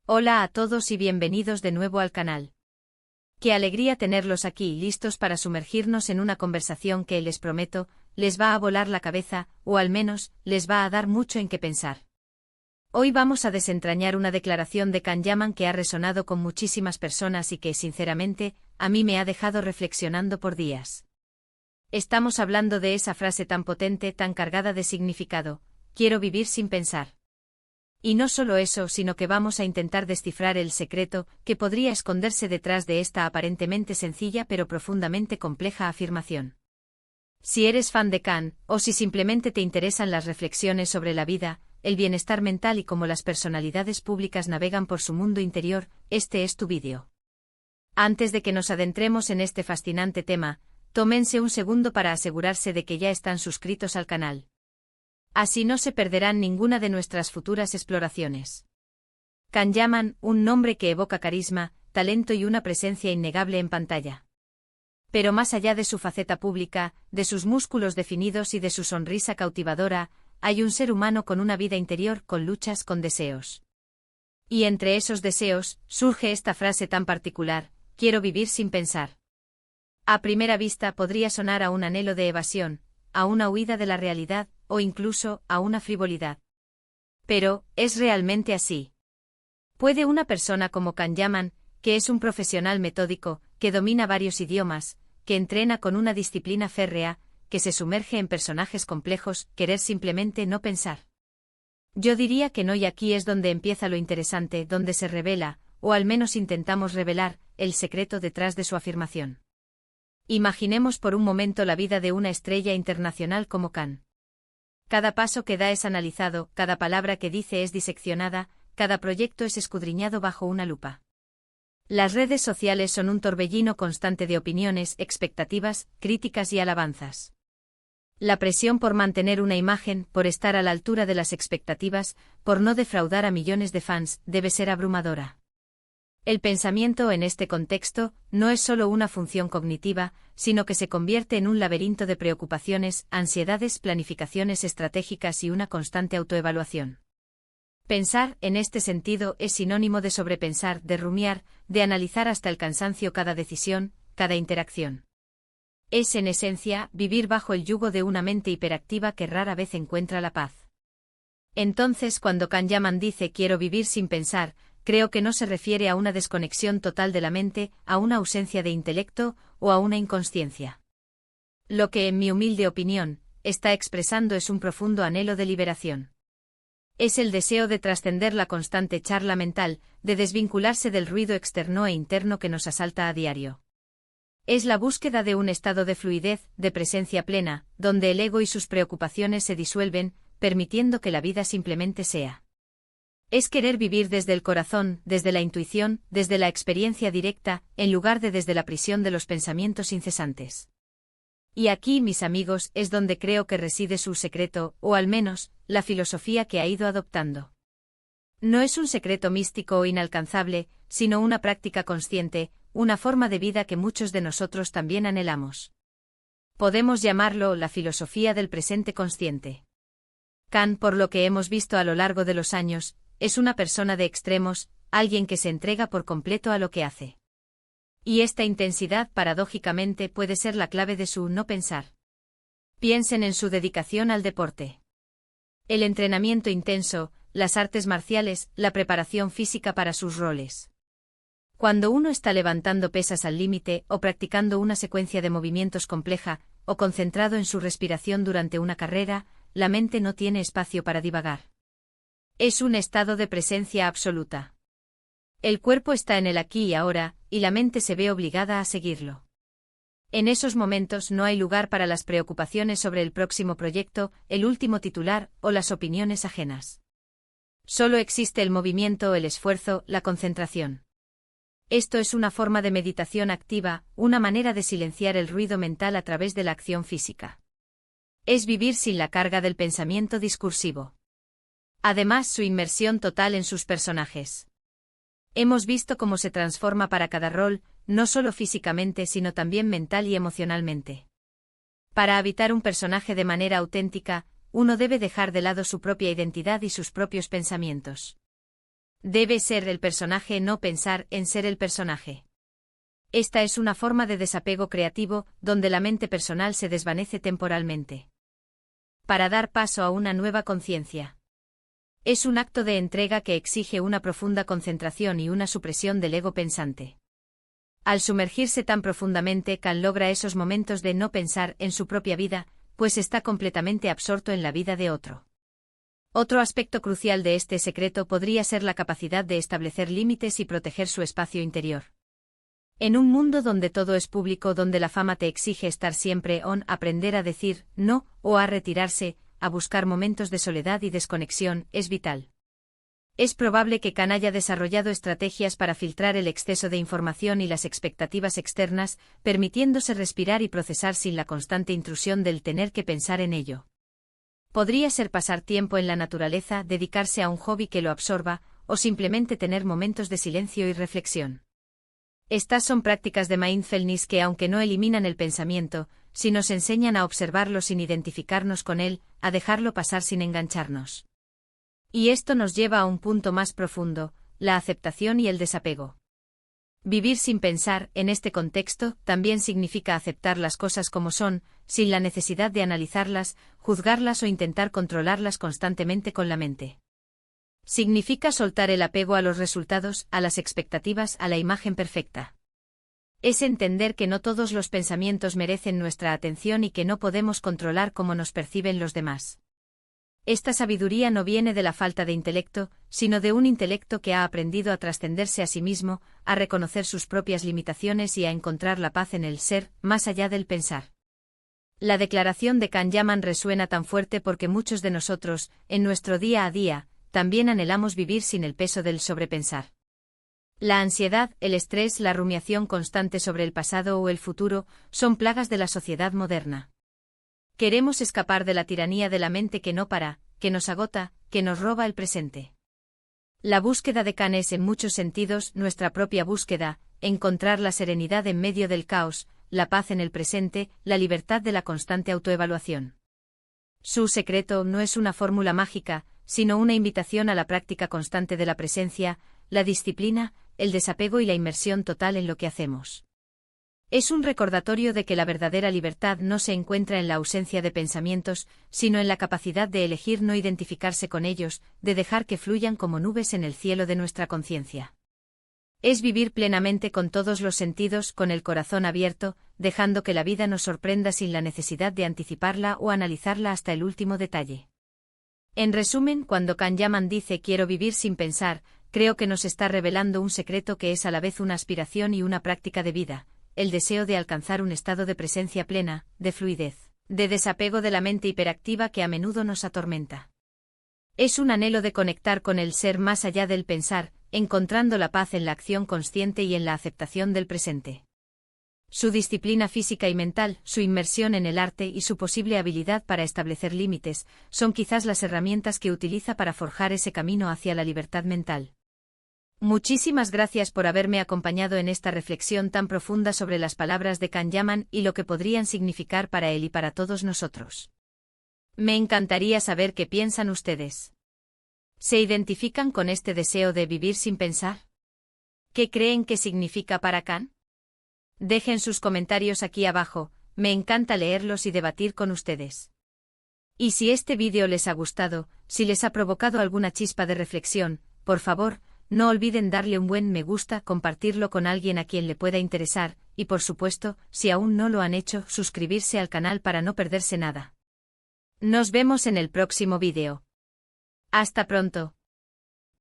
Hola a todos y bienvenidos de nuevo al canal. Qué alegría tenerlos aquí listos para sumergirnos en una conversación que, les prometo, les va a volar la cabeza, o al menos, les va a dar mucho en qué pensar. Hoy vamos a desentrañar una declaración de Can Yaman que ha resonado con muchísimas personas y que, sinceramente, a mí me ha dejado reflexionando por días. Estamos hablando de esa frase tan potente, tan cargada de significado: quiero vivir sin pensar. Y no solo eso, sino que vamos a intentar descifrar el secreto que podría esconderse detrás de esta aparentemente sencilla pero profundamente compleja afirmación. Si eres fan de Can, o si simplemente te interesan las reflexiones sobre la vida, el bienestar mental y cómo las personalidades públicas navegan por su mundo interior, este es tu vídeo. Antes de que nos adentremos en este fascinante tema, tómense un segundo para asegurarse de que ya están suscritos al canal. Así no se perderán ninguna de nuestras futuras exploraciones. Can Yaman, un nombre que evoca carisma, talento y una presencia innegable en pantalla. Pero más allá de su faceta pública, de sus músculos definidos y de su sonrisa cautivadora, hay un ser humano con una vida interior, con luchas, con deseos. Y entre esos deseos, surge esta frase tan particular: quiero vivir sin pensar. A primera vista podría sonar a un anhelo de evasión, a una huida de la realidad, o incluso a una frivolidad. Pero, ¿es realmente así? ¿Puede una persona como Can Yaman, que es un profesional metódico, que domina varios idiomas, que entrena con una disciplina férrea, que se sumerge en personajes complejos, querer simplemente no pensar? Yo diría que no, y aquí es donde empieza lo interesante, donde se revela, o al menos intentamos revelar, el secreto detrás de su afirmación. Imaginemos por un momento la vida de una estrella internacional como Can. Cada paso que da es analizado, cada palabra que dice es diseccionada, cada proyecto es escudriñado bajo una lupa. Las redes sociales son un torbellino constante de opiniones, expectativas, críticas y alabanzas. La presión por mantener una imagen, por estar a la altura de las expectativas, por no defraudar a millones de fans, debe ser abrumadora. El pensamiento en este contexto no es solo una función cognitiva, sino que se convierte en un laberinto de preocupaciones, ansiedades, planificaciones estratégicas y una constante autoevaluación. Pensar, en este sentido, es sinónimo de sobrepensar, de rumiar, de analizar hasta el cansancio cada decisión, cada interacción. Es, en esencia, vivir bajo el yugo de una mente hiperactiva que rara vez encuentra la paz. Entonces, cuando Can Yaman dice quiero vivir sin pensar, creo que no se refiere a una desconexión total de la mente, a una ausencia de intelecto, o a una inconsciencia. Lo que, en mi humilde opinión, está expresando es un profundo anhelo de liberación. Es el deseo de trascender la constante charla mental, de desvincularse del ruido externo e interno que nos asalta a diario. Es la búsqueda de un estado de fluidez, de presencia plena, donde el ego y sus preocupaciones se disuelven, permitiendo que la vida simplemente sea. Es querer vivir desde el corazón, desde la intuición, desde la experiencia directa, en lugar de desde la prisión de los pensamientos incesantes. Y aquí, mis amigos, es donde creo que reside su secreto, o al menos, la filosofía que ha ido adoptando. No es un secreto místico o inalcanzable, sino una práctica consciente, una forma de vida que muchos de nosotros también anhelamos. Podemos llamarlo la filosofía del presente consciente. Can, por lo que hemos visto a lo largo de los años, es una persona de extremos, alguien que se entrega por completo a lo que hace. Y esta intensidad, paradójicamente, puede ser la clave de su no pensar. Piensen en su dedicación al deporte. El entrenamiento intenso, las artes marciales, la preparación física para sus roles. Cuando uno está levantando pesas al límite, o practicando una secuencia de movimientos compleja, o concentrado en su respiración durante una carrera, la mente no tiene espacio para divagar. Es un estado de presencia absoluta. El cuerpo está en el aquí y ahora, y la mente se ve obligada a seguirlo. En esos momentos no hay lugar para las preocupaciones sobre el próximo proyecto, el último titular, o las opiniones ajenas. Solo existe el movimiento, el esfuerzo, la concentración. Esto es una forma de meditación activa, una manera de silenciar el ruido mental a través de la acción física. Es vivir sin la carga del pensamiento discursivo. Además, su inmersión total en sus personajes. Hemos visto cómo se transforma para cada rol, no solo físicamente sino también mental y emocionalmente. Para habitar un personaje de manera auténtica, uno debe dejar de lado su propia identidad y sus propios pensamientos. Debe ser el personaje, no pensar en ser el personaje. Esta es una forma de desapego creativo, donde la mente personal se desvanece temporalmente. Para dar paso a una nueva conciencia. Es un acto de entrega que exige una profunda concentración y una supresión del ego pensante. Al sumergirse tan profundamente, Khan logra esos momentos de no pensar en su propia vida, pues está completamente absorto en la vida de otro. Otro aspecto crucial de este secreto podría ser la capacidad de establecer límites y proteger su espacio interior. En un mundo donde todo es público, donde la fama te exige estar siempre on, aprender a decir no o a retirarse, a buscar momentos de soledad y desconexión, es vital. Es probable que Khan haya desarrollado estrategias para filtrar el exceso de información y las expectativas externas, permitiéndose respirar y procesar sin la constante intrusión del tener que pensar en ello. Podría ser pasar tiempo en la naturaleza, dedicarse a un hobby que lo absorba, o simplemente tener momentos de silencio y reflexión. Estas son prácticas de mindfulness que, aunque no eliminan el pensamiento, sí nos enseñan a observarlo sin identificarnos con él, a dejarlo pasar sin engancharnos. Y esto nos lleva a un punto más profundo, la aceptación y el desapego. Vivir sin pensar, en este contexto, también significa aceptar las cosas como son, sin la necesidad de analizarlas, juzgarlas o intentar controlarlas constantemente con la mente. Significa soltar el apego a los resultados, a las expectativas, a la imagen perfecta. Es entender que no todos los pensamientos merecen nuestra atención y que no podemos controlar cómo nos perciben los demás. Esta sabiduría no viene de la falta de intelecto, sino de un intelecto que ha aprendido a trascenderse a sí mismo, a reconocer sus propias limitaciones y a encontrar la paz en el ser, más allá del pensar. La declaración de Khan Yaman resuena tan fuerte porque muchos de nosotros, en nuestro día a día, también anhelamos vivir sin el peso del sobrepensar. La ansiedad, el estrés, la rumiación constante sobre el pasado o el futuro, son plagas de la sociedad moderna. Queremos escapar de la tiranía de la mente que no para, que nos agota, que nos roba el presente. La búsqueda de Khan es en muchos sentidos nuestra propia búsqueda, encontrar la serenidad en medio del caos, la paz en el presente, la libertad de la constante autoevaluación. Su secreto no es una fórmula mágica, sino una invitación a la práctica constante de la presencia, la disciplina, el desapego y la inmersión total en lo que hacemos. Es un recordatorio de que la verdadera libertad no se encuentra en la ausencia de pensamientos, sino en la capacidad de elegir no identificarse con ellos, de dejar que fluyan como nubes en el cielo de nuestra conciencia. Es vivir plenamente con todos los sentidos, con el corazón abierto, dejando que la vida nos sorprenda sin la necesidad de anticiparla o analizarla hasta el último detalle. En resumen, cuando Khan Yaman dice quiero vivir sin pensar, creo que nos está revelando un secreto que es a la vez una aspiración y una práctica de vida, el deseo de alcanzar un estado de presencia plena, de fluidez, de desapego de la mente hiperactiva que a menudo nos atormenta. Es un anhelo de conectar con el ser más allá del pensar, encontrando la paz en la acción consciente y en la aceptación del presente. Su disciplina física y mental, su inmersión en el arte y su posible habilidad para establecer límites, son quizás las herramientas que utiliza para forjar ese camino hacia la libertad mental. Muchísimas gracias por haberme acompañado en esta reflexión tan profunda sobre las palabras de Khan Yaman y lo que podrían significar para él y para todos nosotros. Me encantaría saber qué piensan ustedes. ¿Se identifican con este deseo de vivir sin pensar? ¿Qué creen que significa para Khan? Dejen sus comentarios aquí abajo, me encanta leerlos y debatir con ustedes. Y si este vídeo les ha gustado, si les ha provocado alguna chispa de reflexión, por favor, no olviden darle un buen me gusta, compartirlo con alguien a quien le pueda interesar, y por supuesto, si aún no lo han hecho, suscribirse al canal para no perderse nada. Nos vemos en el próximo vídeo. Hasta pronto.